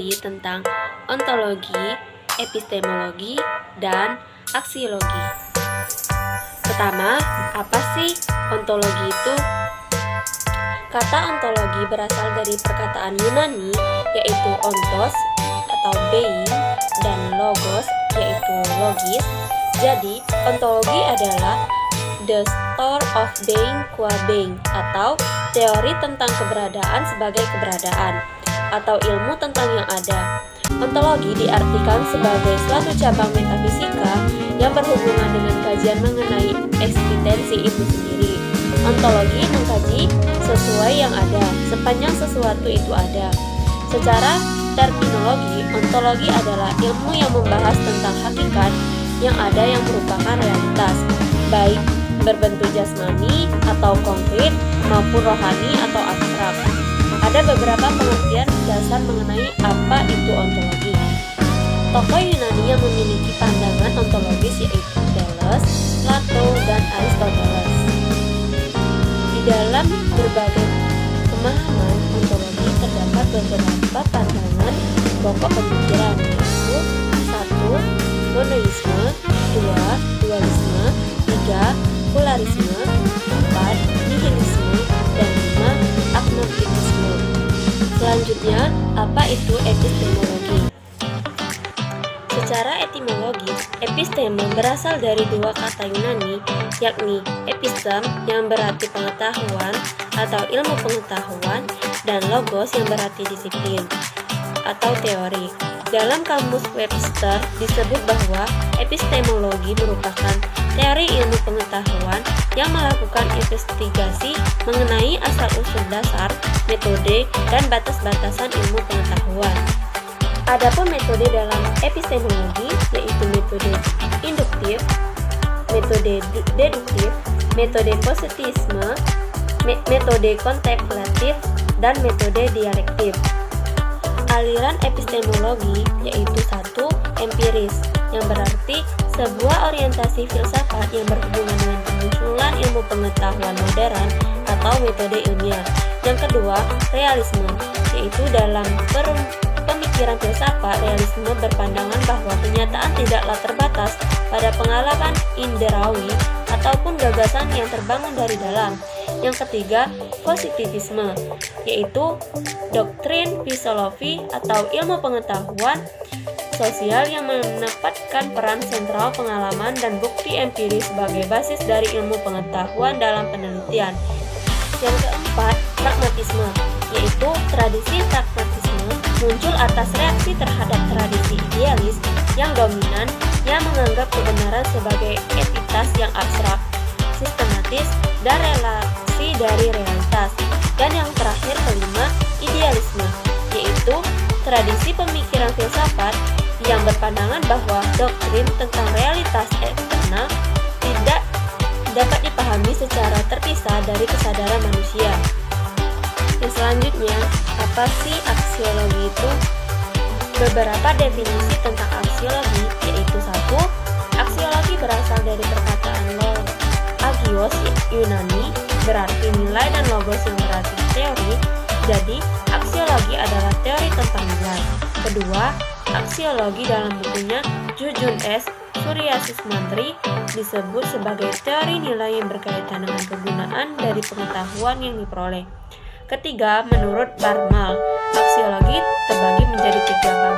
teori tentang ontologi, epistemologi, dan aksiologi. Pertama, apa sih ontologi itu? Kata ontologi berasal dari perkataan Yunani yaitu ontos atau being dan logos yaitu logis. Jadi, ontologi adalah the store of being qua being atau teori tentang keberadaan sebagai keberadaan atau ilmu tentang yang ada. Ontologi diartikan sebagai suatu cabang metafisika yang berhubungan dengan kajian mengenai eksistensi itu sendiri. Ontologi mengkaji sesuai yang ada, sepanjang sesuatu itu ada. Secara terminologi, ontologi adalah ilmu yang membahas tentang hakikat yang ada yang merupakan realitas, baik berbentuk jasmani atau konkret maupun rohani atau abstrak. Ada beberapa pengertian dasar mengenai apa itu ontologi. Tokoh Yunani yang memiliki pandangan ontologis yaitu Thales, Plato, dan Aristoteles. Di dalam berbagai pemahaman ontologi terdapat beberapa pandangan pokok pemikiran yaitu 1. Monoisme, 2. Dualisme, 3. Polarisme, 4. Nihilisme, dan 5. Agnosticisme. Selanjutnya, apa itu epistemologi? Secara etimologis, episteme berasal dari dua kata Yunani, yakni epistem yang berarti pengetahuan atau ilmu pengetahuan, dan logos yang berarti disiplin atau teori. Dalam kamus Webster disebut bahwa epistemologi merupakan teori ilmu pengetahuan yang melakukan investigasi mengenai asal-usul dasar, metode, dan batas-batasan ilmu pengetahuan. Adapun metode dalam epistemologi yaitu metode induktif, metode deduktif, metode positisme, metode kontemplatif, dan metode dialektif. Aliran epistemologi yaitu 1. Empiris, yang berarti sebuah orientasi filsafat yang berhubungan dengan penyusunan ilmu pengetahuan modern atau metode ilmiah. Yang kedua, realisme, yaitu dalam pemikiran filsafat, realisme berpandangan bahwa kenyataan tidaklah terbatas pada pengalaman indrawi ataupun gagasan yang terbangun dari dalam. Yang ketiga, positivisme, yaitu doktrin filosofi atau ilmu pengetahuan sosial yang menempatkan peran sentral pengalaman dan bukti empiris sebagai basis dari ilmu pengetahuan dalam penelitian. Yang keempat, pragmatisme, yaitu tradisi pragmatisme muncul atas reaksi terhadap tradisi idealis yang dominan yang menganggap kebenaran sebagai entitas yang abstrak, sistematis, dan relasi dari realitas. Dan yang terakhir kelima, idealisme, yaitu tradisi pemikiran filsafat yang berpandangan bahwa doktrin tentang realitas eksternal tidak dapat dipahami secara terpisah dari kesadaran manusia. Yang selanjutnya, apa sih aksiologi itu? Beberapa definisi tentang aksiologi yaitu 1. Aksiologi berasal dari perkataan agios Yunani berarti nilai dan logos yang berarti teori. Jadi, aksiologi adalah teori tentang nilai. Kedua, aksiologi dalam bukunya Jujun S. Surya Susmantri disebut sebagai teori nilai yang berkaitan dengan kegunaan dari pengetahuan yang diperoleh. Ketiga, menurut Barmal, aksiologi terbagi menjadi 3